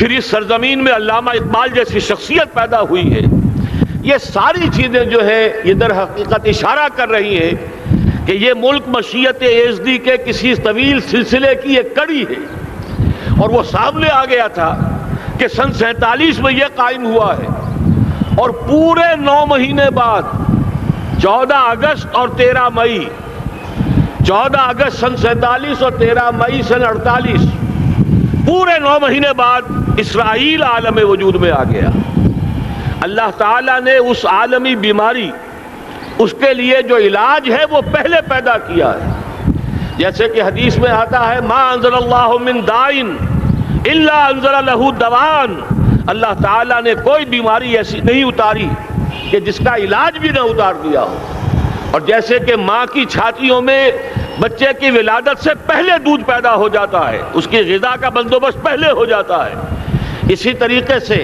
پھر اس سرزمین میں علامہ اقبال جیسی شخصیت پیدا ہوئی ہے. یہ ساری چیزیں جو ہے یہ در حقیقت اشارہ کر رہی ہیں کہ یہ ملک مشیت ایزدی کے کسی طویل سلسلے کی ایک کڑی ہے. اور وہ سامنے آ گیا تھا کہ سن 47 میں یہ قائم ہوا ہے، اور پورے 9 مہینے بعد 14 اگست اور 13 مئی، 14 اگست سن 47 اور 13 مئی سن 48، پورے 9 مہینے بعد اسرائیل عالم وجود میں آ گیا. اللہ تعالیٰ نے اس عالمی بیماری، اس کے لیے جو علاج ہے وہ پہلے پیدا کیا ہے. جیسے کہ حدیث میں آتا ہے ما انزل اللہ من دائن الا انزل له دوان، اللہ تعالیٰ نے کوئی بیماری ایسی نہیں اتاری کہ جس کا علاج بھی نہ اتار دیا ہو. اور جیسے کہ ماں کی چھاتیوں میں بچے کی ولادت سے پہلے دودھ پیدا ہو جاتا ہے، اس کی غذا کا بندوبست پہلے ہو جاتا ہے، اسی طریقے سے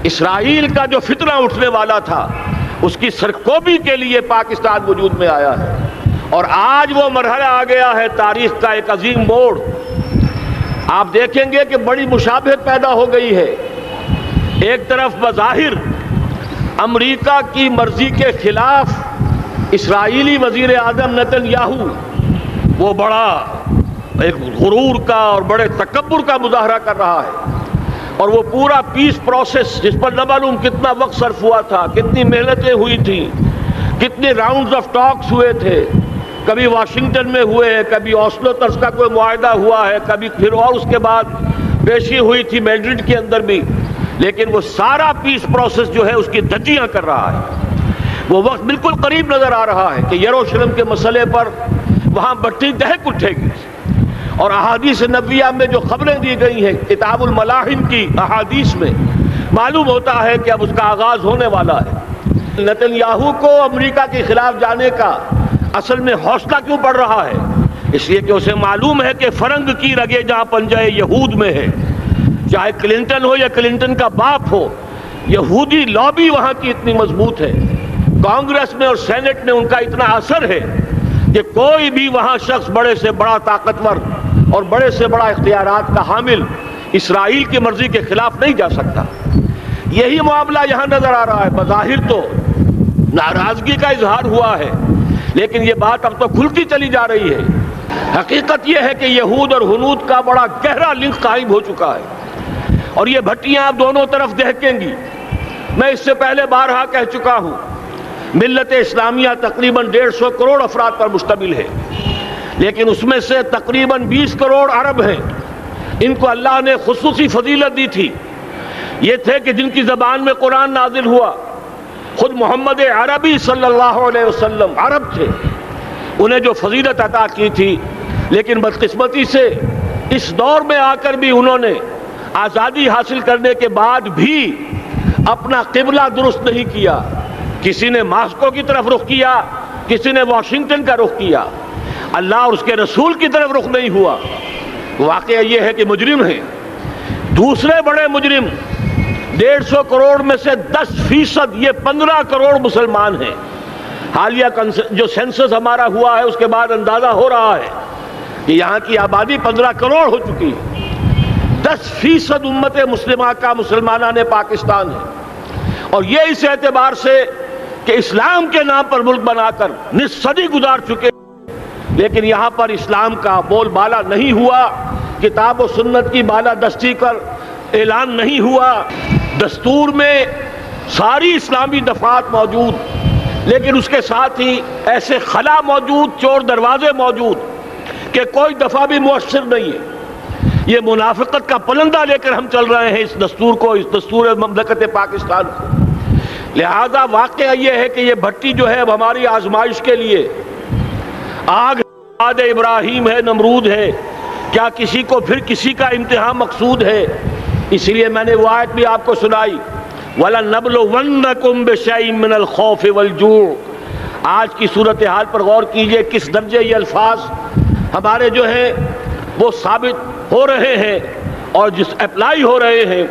اسرائیل کا جو فتنہ اٹھنے والا تھا اس کی سرکوبی کے لیے پاکستان وجود میں آیا ہے. اور آج وہ مرحلہ آ گیا ہے تاریخ کا ایک عظیم موڑ. آپ دیکھیں گے کہ بڑی مشابہت پیدا ہو گئی ہے. ایک طرف بظاہر امریکہ کی مرضی کے خلاف اسرائیلی وزیر اعظم نیتن یاہو وہ بڑا ایک غرور کا اور بڑے تکبر کا مظاہرہ کر رہا ہے، اور وہ پورا پیس پروسیس جس پر نہ معلوم کتنا وقت صرف ہوا تھا، کتنی محنتیں ہوئی تھیں، کتنے راؤنڈز آف ٹاکس ہوئے تھے، کبھی واشنگٹن میں ہوئے ہیں، کبھی اوسلو طرز کا کوئی معاہدہ ہوا ہے، کبھی پھر اور اس کے بعد پیشی ہوئی تھی میڈرڈ کے اندر بھی، لیکن وہ سارا پیس پروسیس جو ہے اس کی دھجیاں کر رہا ہے. وہ وقت بالکل قریب نظر آ رہا ہے کہ یروشلم کے مسئلے پر وہاں بٹی دہک اٹھے گی. اور احادیث نبویہ میں جو خبریں دی گئی ہیں کتاب الملاحم کی احادیث میں معلوم ہوتا ہے کہ اب اس کا آغاز ہونے والا ہے. نیتن یاہو کو امریکہ کے خلاف جانے کا اصل میں حوصلہ کیوں پڑ رہا ہے؟ اس لیے کہ اسے معلوم ہے کہ فرنگ کی رگیں جہاں پنجہ یہود میں ہے، چاہے کلنٹن ہو یا کلنٹن کا باپ ہو، یہودی لابی وہاں کی اتنی مضبوط ہے، کانگریس میں اور سینٹ میں ان کا اتنا اثر ہے کہ کوئی بھی وہاں شخص بڑے سے بڑا طاقتور اور بڑے سے بڑا اختیارات کا حامل اسرائیل کی مرضی کے خلاف نہیں جا سکتا. یہی معاملہ یہاں نظر آ رہا ہے. بظاہر تو ناراضگی کا اظہار ہوا ہے، لیکن یہ بات اب تو کھلتی چلی جا رہی ہے. حقیقت یہ ہے کہ یہود اور ہنود کا بڑا گہرا لنک قائم ہو چکا ہے، اور یہ بھٹیاں اب دونوں طرف دہکیں گی. میں اس سے پہلے بارہا کہہ چکا ہوں، ملت اسلامیہ تقریباً 150 کروڑ افراد پر مشتمل ہے، لیکن اس میں سے تقریباً 20 کروڑ عرب ہیں. ان کو اللہ نے خصوصی فضیلت دی تھی. یہ تھے کہ جن کی زبان میں قرآن نازل ہوا، خود محمد عربی صلی اللہ علیہ وسلم عرب تھے، انہیں جو فضیلت عطا کی تھی. لیکن بدقسمتی سے اس دور میں آ کر بھی انہوں نے آزادی حاصل کرنے کے بعد بھی اپنا قبلہ درست نہیں کیا. کسی نے ماسکو کی طرف رخ کیا، کسی نے واشنگٹن کا رخ کیا، اللہ اور اس کے رسول کی طرف رخ نہیں ہوا. واقعہ یہ ہے کہ مجرم ہیں. دوسرے بڑے مجرم 150 کروڑ میں سے 10% یہ 15 کروڑ مسلمان ہیں. حالیہ جو سینسس ہمارا ہوا ہے اس کے بعد اندازہ ہو رہا ہے کہ یہاں کی آبادی 15 کروڑ ہو چکی ہے. 10% امت مسلمہ کا مسلمانان پاکستان ہے. اور یہ اس اعتبار سے کہ اسلام کے نام پر ملک بنا کر نصف صدی گزار چکے، لیکن یہاں پر اسلام کا بول بالا نہیں ہوا، کتاب و سنت کی بالادستی پر اعلان نہیں ہوا. دستور میں ساری اسلامی دفعات موجود، لیکن اس کے ساتھ ہی ایسے خلا موجود، چور دروازے موجود کہ کوئی دفعہ بھی مؤثر نہیں ہے. یہ منافقت کا پلندہ لے کر ہم چل رہے ہیں اس دستور کو، اس دستور مملکت پاکستان کو. لہذا واقعہ یہ ہے کہ یہ بھٹی جو ہے اب ہماری آزمائش کے لیے آگ آد ابراہیم ہے، نمرود ہے. کیا کسی کو پھر کسی کا امتحان مقصود ہے؟ اس لیے میں نے وہ آیت بھی آپ کو سنائی، وَلَنَبْلُوَنَّكُمْ بِشَيْءٍ مِّنَ الْخَوْفِ وَالْجُوعِ. آج کی صورتحال پر غور کیجئے، کس درجے یہ الفاظ ہمارے جو ہیں وہ ثابت ہو رہے ہیں اور جس اپلائی ہو رہے ہیں.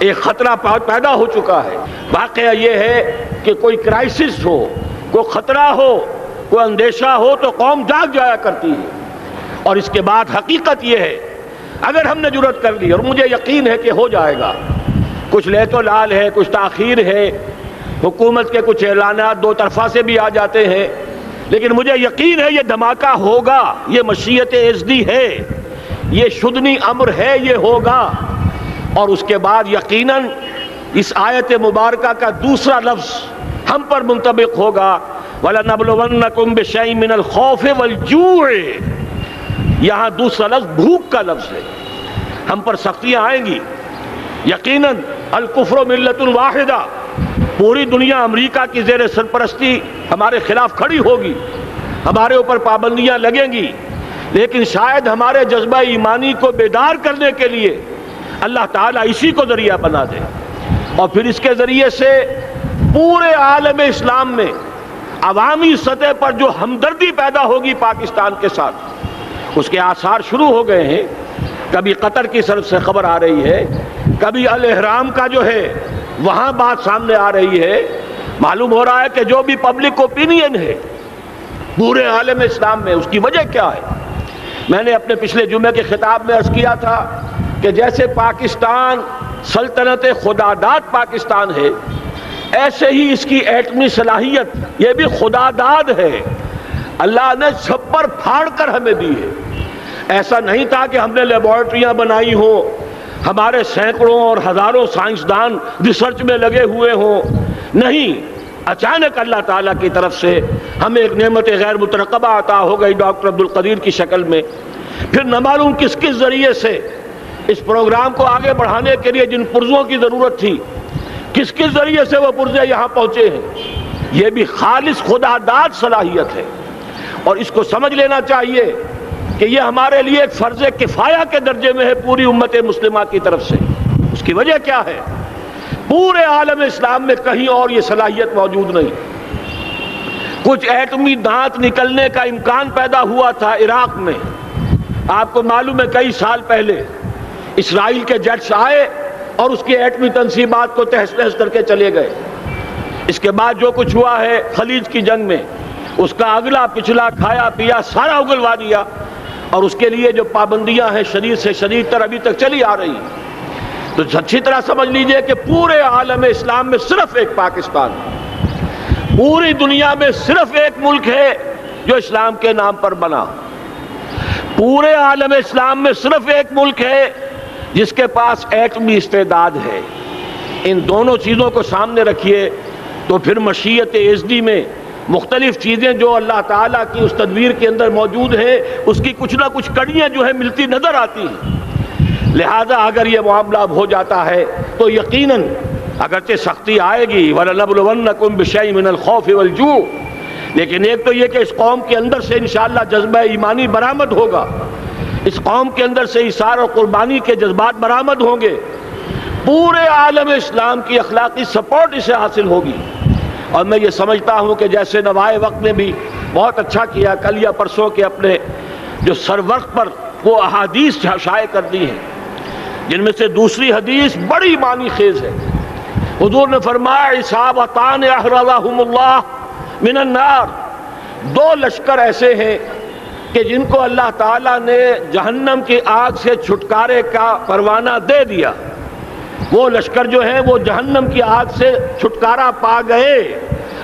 ایک خطرہ پیدا ہو چکا ہے. واقعہ یہ ہے کہ کوئی کرائسس ہو، کوئی خطرہ ہو، کوئی اندیشہ ہو تو قوم جاگ جایا کرتی ہے. اور اس کے بعد حقیقت یہ ہے اگر ہم نے جرأت کر لی، اور مجھے یقین ہے کہ ہو جائے گا، کچھ لیت و لال ہے، کچھ تاخیر ہے، حکومت کے کچھ اعلانات دو طرفہ سے بھی آ جاتے ہیں، لیکن مجھے یقین ہے یہ دھماکہ ہوگا، یہ مشیت ازدی ہے، یہ شدنی امر ہے، یہ ہوگا۔ اور اس کے بعد یقیناً اس آیت مبارکہ کا دوسرا لفظ ہم پر منطبق ہوگا، وَلَنَبْلُوَنَّكُمْ بِشَيْءٍ مِّنَ الْخَوْفِ وَالْجُوعِ۔ یہاں دوسرا لفظ بھوک کا لفظ ہے، ہم پر سختیاں آئیں گی یقیناً۔ الکفر ملت واحدہ، پوری دنیا امریکہ کی زیر سرپرستی ہمارے خلاف کھڑی ہوگی، ہمارے اوپر پابندیاں لگیں گی، لیکن شاید ہمارے جذبہ ایمانی کو بیدار کرنے کے لیے اللہ تعالیٰ اسی کو ذریعہ بنا دے، اور پھر اس کے ذریعے سے پورے عالم اسلام میں عوامی سطح پر جو ہمدردی پیدا ہوگی پاکستان کے ساتھ، اس کے آثار شروع ہو گئے ہیں۔ کبھی قطر کی طرف سے خبر آ رہی ہے، کبھی الاحرام کا جو ہے وہاں بات سامنے آ رہی ہے۔ معلوم ہو رہا ہے کہ جو بھی پبلک اوپینین ہے پورے عالم اسلام میں، اس کی وجہ کیا ہے؟ میں نے اپنے پچھلے جمعے کے خطاب میں عرض کیا تھا کہ جیسے پاکستان سلطنت خداداد پاکستان ہے، ایسے ہی اس کی ایٹمی صلاحیت یہ بھی خداداد ہے، اللہ نے چھپر پھاڑ کر ہمیں دی ہے۔ ایسا نہیں تھا کہ ہم نے لیبارٹریاں بنائی ہوں، ہمارے سینکڑوں اور ہزاروں سائنسدان ریسرچ میں لگے ہوئے ہوں، نہیں، اچانک اللہ تعالیٰ کی طرف سے ہمیں ایک نعمت غیر مترقبہ عطا ہو گئی ڈاکٹر عبدالقدیر کی شکل میں۔ پھر نہ معلوم کس کس ذریعے سے اس پروگرام کو آگے بڑھانے کے لیے جن پرزوں کی ضرورت تھی، کس کس ذریعے سے وہ پرزے یہاں پہنچے ہیں، یہ بھی خالص خداداد صلاحیت ہے، اور اس کو سمجھ لینا چاہیے کہ یہ ہمارے لیے ایک فرض کفایہ کے درجے میں ہے پوری امت مسلمہ کی طرف سے۔ اس کی وجہ کیا ہے؟ پورے عالم اسلام میں کہیں اور یہ صلاحیت موجود نہیں۔ کچھ ایٹمی دانت نکلنے کا امکان پیدا ہوا تھا عراق میں، آپ کو معلوم ہے کئی سال پہلے اسرائیل کے جیٹس آئے اور اس کی ایٹمی تنصیبات کو تہس نہس کر کے چلے گئے۔ اس کے بعد جو کچھ ہوا ہے خلیج کی جنگ میں، اس کا اگلا پچھلا کھایا پیا سارا اگلوا دیا، اور اس کے لیے جو پابندیاں ہیں شدید سے شدید تر ابھی تک چلی آ رہی ہیں۔ تو اچھی طرح سمجھ لیجئے کہ پورے عالم اسلام میں صرف ایک پاکستان، پوری دنیا میں صرف ایک ملک ہے جو اسلام کے نام پر بنا، پورے عالم اسلام میں صرف ایک ملک ہے جس کے پاس ایٹمی استعداد ہے۔ ان دونوں چیزوں کو سامنے رکھیے تو پھر مشیت ازدی میں مختلف چیزیں جو اللہ تعالیٰ کی اس تدبیر کے اندر موجود ہیں، اس کی کچھ نہ کچھ کڑیاں جو ہے ملتی نظر آتی ہیں۔ لہذا اگر یہ معاملہ ہو جاتا ہے تو یقیناً اگرچہ سختی آئے گی، وَلَنَبْلُوَنَّكُمْ بِشَيْءٍ مِّنَ الْخَوْفِ وَالْجُوعِ، لیکن ایک تو یہ کہ اس قوم کے اندر سے انشاءاللہ جذبہ ایمانی برآمد ہوگا، اس قوم کے اندر سے ایثار اور قربانی کے جذبات برآمد ہوں گے، پورے عالم اسلام کی اخلاقی سپورٹ اسے حاصل ہوگی۔ اور میں یہ سمجھتا ہوں کہ جیسے نوائے وقت نے بھی بہت اچھا کیا، کل یا پرسوں کے اپنے جو سرورق پر وہ احادیث شائع کر دی ہیں، جن میں سے دوسری حدیث بڑی معنی خیز ہے۔ حضور نے فرمایا اصابتان احرزہم اللہ من النار، دو لشکر ایسے ہیں کہ جن کو اللہ تعالیٰ نے جہنم کی آگ سے چھٹکارے کا پروانہ دے دیا، وہ لشکر جو ہیں وہ جہنم کی آگ سے چھٹکارا پا گئے،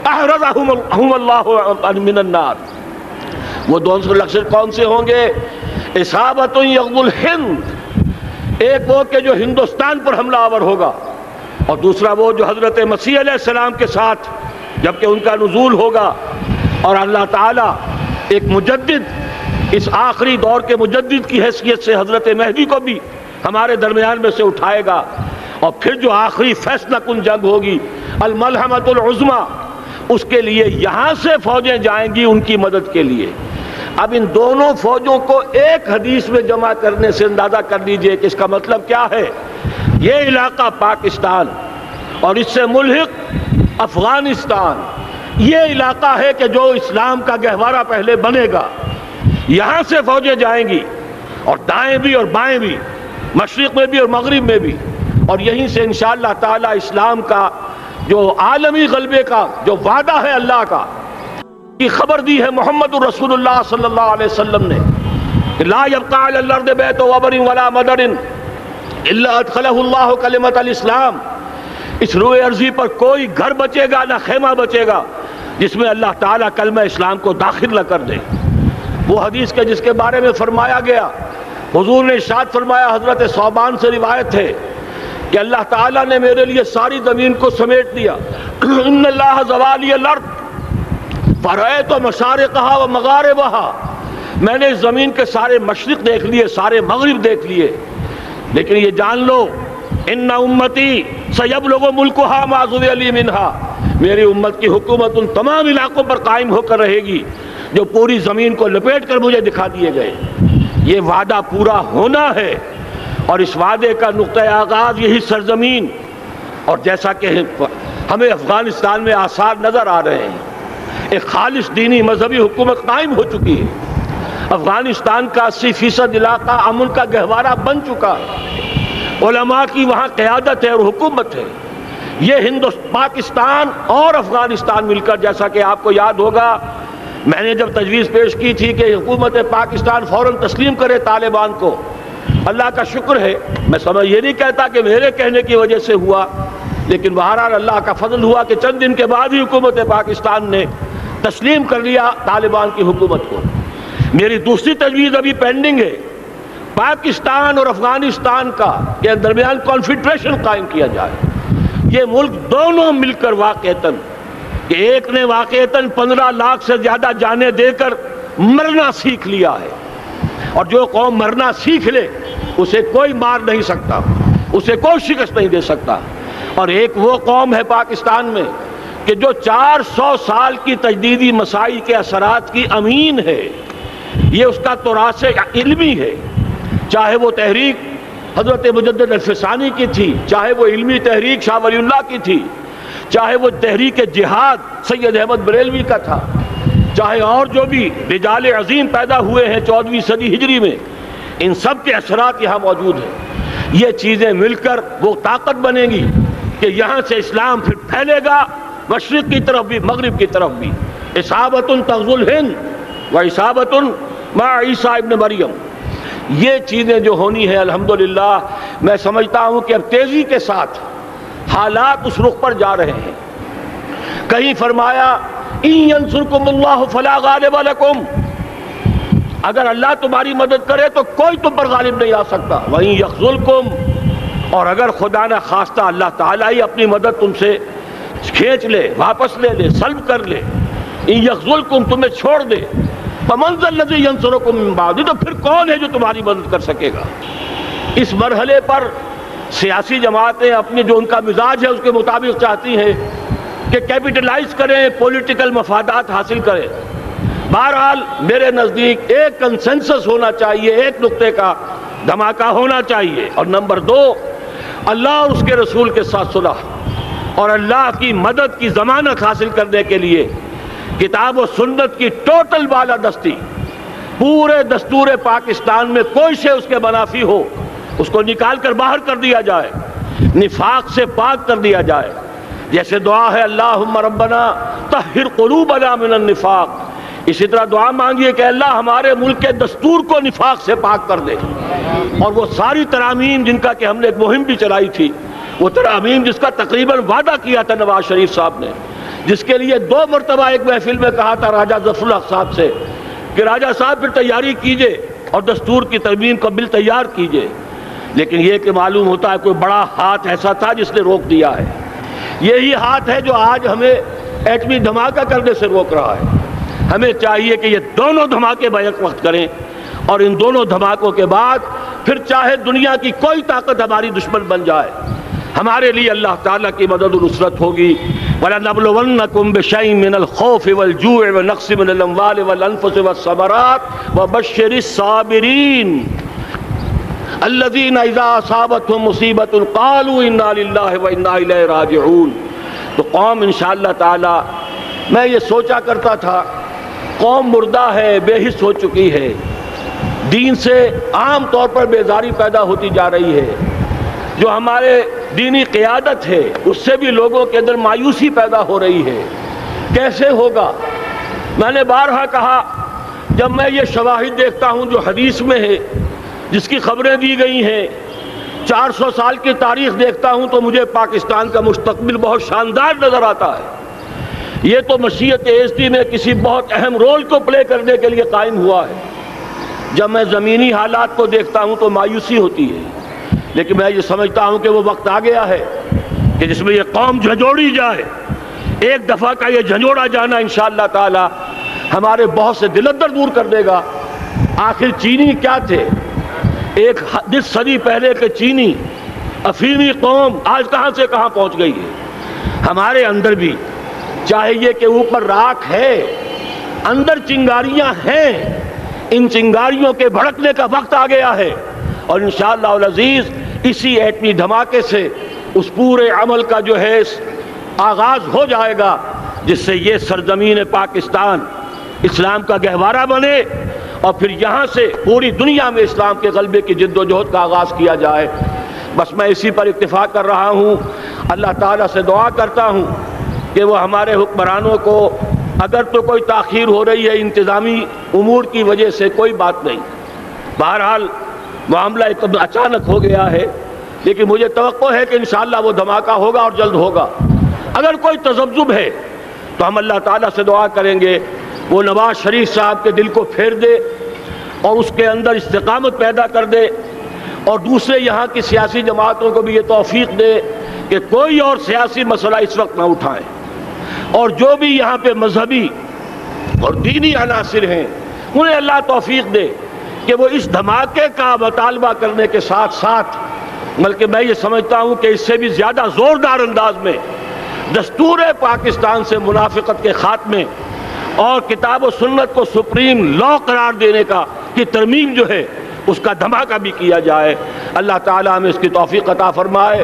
احرزہم اللہ من النار۔ وہ دونوں لشکر کون سے ہوں گے؟ اصابت یغزو الہند، ایک وہ کہ جو ہندوستان پر حملہ آور ہوگا، اور دوسرا وہ جو حضرت مسیح علیہ السلام کے ساتھ جبکہ ان کا نزول ہوگا، اور اللہ تعالیٰ ایک مجدد، اس آخری دور کے مجدد کی حیثیت سے حضرت مہدی کو بھی ہمارے درمیان میں سے اٹھائے گا، اور پھر جو آخری فیصلہ کن جنگ ہوگی الملحمۃ العظمیٰ، اس کے لیے یہاں سے فوجیں جائیں گی ان کی مدد کے لیے۔ اب ان دونوں فوجوں کو ایک حدیث میں جمع کرنے سے اندازہ کر لیجئے کہ اس کا مطلب کیا ہے۔ یہ علاقہ پاکستان اور اس سے ملحق افغانستان، یہ علاقہ ہے کہ جو اسلام کا گہوارہ پہلے بنے گا، یہاں سے فوجیں جائیں گی، اور دائیں بھی اور بائیں بھی، مشرق میں بھی اور مغرب میں بھی، اور یہیں سے انشاءاللہ تعالی اسلام کا جو عالمی غلبے کا جو وعدہ ہے اللہ کا، کی خبر دی ہے محمد الرسول اللہ صلی اللہ علیہ وسلم نے لا يبقى على الارض بیت وبر ولا مدر الا ادخلہ اللہ کلمۃ الاسلام، اس روئے ارضی پر کوئی گھر بچے گا نہ خیمہ بچے گا جس میں اللہ تعالیٰ کلمہ اسلام کو داخل نہ کر دے۔ وہ حدیث کے جس کے بارے میں فرمایا گیا، حضور نے ارشاد فرمایا، حضرت ثوبان سے روایت ہے کہ اللہ تعالیٰ نے میرے لیے ساری زمین کو سمیٹ دیا۔ ان اللہ زوالی الارض فرأیت مشارقہا و مغاربہا، میں نے اس زمین کے سارے مشرق دیکھ لیے، سارے مغرب دیکھ لیے، لیکن یہ جان لو ان امتی سیبلغ ملکہا ما ذُوِّ لِی منہا، میری امت کی حکومت ان تمام علاقوں پر قائم ہو کر رہے گی جو پوری زمین کو لپیٹ کر مجھے دکھا دیے گئے۔ یہ وعدہ پورا ہونا ہے، اور اس وعدے کا نقطۂ آغاز یہی سرزمین، اور جیسا کہ ہمیں افغانستان میں آثار نظر آ رہے ہیں، ایک خالص دینی مذہبی حکومت قائم ہو چکی ہے۔ افغانستان کا 80% علاقہ امن کا گہوارہ بن چکا ہے، علماء کی وہاں قیادت ہے اور حکومت ہے۔ یہ پاکستان اور افغانستان مل کر، جیسا کہ آپ کو یاد ہوگا میں نے جب تجویز پیش کی تھی کہ حکومت پاکستان فوراً تسلیم کرے طالبان کو، اللہ کا شکر ہے، میں یہ نہیں کہتا کہ میرے کہنے کی وجہ سے ہوا، لیکن بہرحال اللہ کا فضل ہوا کہ چند دن کے بعد ہی حکومت پاکستان نے تسلیم کر لیا طالبان کی حکومت کو۔ میری دوسری تجویز ابھی پینڈنگ ہے، پاکستان اور افغانستان کا کے درمیان کانفیڈریشن قائم کیا جائے۔ یہ ملک دونوں مل کر واقعتاً، کہ ایک نے واقعتاً 15 لاکھ سے زیادہ جانیں دے کر مرنا سیکھ لیا ہے، اور جو قوم مرنا سیکھ لے اسے کوئی مار نہیں سکتا، اسے کوئی شکست نہیں دے سکتا، اور ایک وہ قوم ہے پاکستان میں کہ جو 400 سال کی تجدیدی مسائل کے اثرات کی امین ہے، یہ اس کا تراث علمی ہے، چاہے وہ تحریک حضرت مجدد الفسانی کی تھی، چاہے وہ علمی تحریک شاہ ولی اللہ کی تھی، چاہے وہ تحریک جہاد سید احمد بریلوی کا تھا، چاہے اور جو بھی رجال عظیم پیدا ہوئے ہیں 14ویں صدی ہجری میں، ان سب کے اثرات یہاں موجود ہیں۔ یہ چیزیں مل کر وہ طاقت بنے گی کہ یہاں سے اسلام پھر پھیلے گا، مشرق کی طرف بھی مغرب کی طرف بھی۔ اصابۃ تغزو الہند و اصابۃ مع عیسیٰ ابن مریم، یہ چیزیں جو ہونی ہیں الحمدللہ میں سمجھتا ہوں کہ اب تیزی کے ساتھ حالات اس رخ پر جا رہے ہیں۔ کہیں فرمایا ان ینصرکم اللہ فلا غالب لکم، اگر اللہ تمہاری مدد کرے تو کوئی تم پر غالب نہیں آ سکتا، وَإِن یخذلکم، اور اگر خدا نہ خواستہ اللہ تعالیٰ ہی اپنی مدد تم سے کھینچ لے، واپس لے لے، سلب کر لے، ان یخذلکم، تمہیں چھوڑ دے، فمن ذا الذی ینصرکم من بعد، تو پھر کون ہے جو تمہاری مدد کر سکے گا۔ اس مرحلے پر سیاسی جماعتیں اپنے جو ان کا مزاج ہے اس کے مطابق چاہتی ہیں کہ کیپٹلائز کریں، پولیٹیکل مفادات حاصل کریں۔ بہرحال میرے نزدیک ایک کنسنسس ہونا چاہیے، ایک نقطے کا دھماکہ ہونا چاہیے، اور نمبر 2 اللہ اور اس کے رسول کے ساتھ صلح اور اللہ کی مدد کی ضمانت حاصل کرنے کے لیے کتاب و سنت کی ٹوٹل بالادستی، پورے دستور پاکستان میں کوئی شے اس کے منافی ہو اس کو نکال کر باہر کر دیا جائے، نفاق سے پاک کر دیا جائے۔ جیسے دعا ہے اللہم ربنا طہر قلوبنا من النفاق، اسی طرح دعا مانگیے کہ اللہ ہمارے ملک کے دستور کو نفاق سے پاک کر دے۔ اور وہ ساری ترامیم جن کا کہ ہم نے ایک مہم بھی چلائی تھی، وہ ترامیم جس کا تقریباً وعدہ کیا تھا نواز شریف صاحب نے، جس کے لیے 2 مرتبہ ایک محفل میں کہا تھا راجہ ظفر الحق صاحب سے کہ راجہ صاحب پھر تیاری کیجئے اور دستور کی ترمیم کا بل تیار کیجئے، لیکن یہ کہ معلوم ہوتا ہے کوئی بڑا ہاتھ ایسا تھا جس نے روک دیا ہے۔ یہی ہاتھ ہے جو آج ہمیں ایٹمی دھماکہ کرنے سے روک رہا ہے۔ ہمیں چاہیے کہ یہ دونوں دھماکے بیک وقت کریں، اور ان دونوں دھماکوں کے بعد پھر چاہے دنیا کی کوئی طاقت ہماری دشمن بن جائے، ہمارے لیے اللہ تعالیٰ کی مدد و نصرت ہوگی۔ وَلَنَبْلُوَنَّكُمْ بِشَيْءٍ مِّنَ الْخَوْفِ وَالْجُوعِ وَنَقْصٍ مِّنَ الْأَمْوَالِ وَالْأَنفُسِ وَالثَّمَرَاتِ وَبَشِّرِ الصَّابِرِينَ الَّذِينَ إِذَا أَصَابَتْهُم مُّصِيبَةٌ قَالُوا إِنَّا لِلَّهِ وَإِنَّا إِلَيْهِ رَاجِعُونَ۔ تو قوم انشاءاللہ تعالی، میں یہ سوچا کرتا تھا قوم مردہ ہے، بے حس ہو چکی ہے، دین سے عام طور پر بیزاری پیدا ہوتی جا رہی ہے، جو ہمارے دینی قیادت ہے اس سے بھی لوگوں کے اندر مایوسی پیدا ہو رہی ہے۔ کیسے ہوگا؟ میں نے بارہا کہا جب میں یہ شواہد دیکھتا ہوں جو حدیث میں ہے، جس کی خبریں دی گئی ہیں، 400 سال کی تاریخ دیکھتا ہوں، تو مجھے پاکستان کا مستقبل بہت شاندار نظر آتا ہے۔ یہ تو مشیت ایزدی میں کسی بہت اہم رول کو پلے کرنے کے لیے قائم ہوا ہے۔ جب میں زمینی حالات کو دیکھتا ہوں تو مایوسی ہوتی ہے، لیکن میں یہ سمجھتا ہوں کہ وہ وقت آ گیا ہے کہ جس میں یہ قوم جھنجھوڑی جائے۔ ایک دفعہ کا یہ جھنجھوڑا جانا انشاءاللہ تعالی ہمارے بہت سے دل اندر دور کر دے گا۔ آخر چینی کیا تھے؟ ایک 10 صدی پہلے کے چینی افریمی قوم آج کہاں سے کہاں پہنچ گئی ہے۔ ہمارے اندر بھی چاہے یہ کہ اوپر راکھ ہے، اندر چنگاریاں ہیں، ان چنگاریوں کے بھڑکنے کا وقت آ گیا ہے، اور انشاءاللہ العزیز اسی ایٹمی دھماکے سے اس پورے عمل کا جو ہے آغاز ہو جائے گا، جس سے یہ سرزمین پاکستان اسلام کا گہوارہ بنے، اور پھر یہاں سے پوری دنیا میں اسلام کے غلبے کی جد و جہد کا آغاز کیا جائے۔ بس میں اسی پر اتفاق کر رہا ہوں۔ اللہ تعالیٰ سے دعا کرتا ہوں کہ وہ ہمارے حکمرانوں کو، اگر تو کوئی تاخیر ہو رہی ہے انتظامی امور کی وجہ سے، کوئی بات نہیں، بہرحال معاملہ ایک اچانک ہو گیا ہے، لیکن مجھے توقع ہے کہ انشاءاللہ وہ دھماکہ ہوگا اور جلد ہوگا۔ اگر کوئی تذبذب ہے تو ہم اللہ تعالیٰ سے دعا کریں گے وہ نواز شریف صاحب کے دل کو پھیر دے اور اس کے اندر استقامت پیدا کر دے، اور دوسرے یہاں کی سیاسی جماعتوں کو بھی یہ توفیق دے کہ کوئی اور سیاسی مسئلہ اس وقت نہ اٹھائیں، اور جو بھی یہاں پہ مذہبی اور دینی عناصر ہیں انہیں اللہ توفیق دے کہ وہ اس دھماکے کا مطالبہ کرنے کے ساتھ ساتھ، بلکہ میں یہ سمجھتا ہوں کہ اس سے بھی زیادہ زوردار انداز میں دستور پاکستان سے منافقت کے خاتمے اور کتاب و سنت کو سپریم لا قرار دینے کی ترمیم جو ہے اس کا دھماکہ بھی کیا جائے۔ اللہ تعالیٰ ہمیں اس کی توفیق عطا فرمائے۔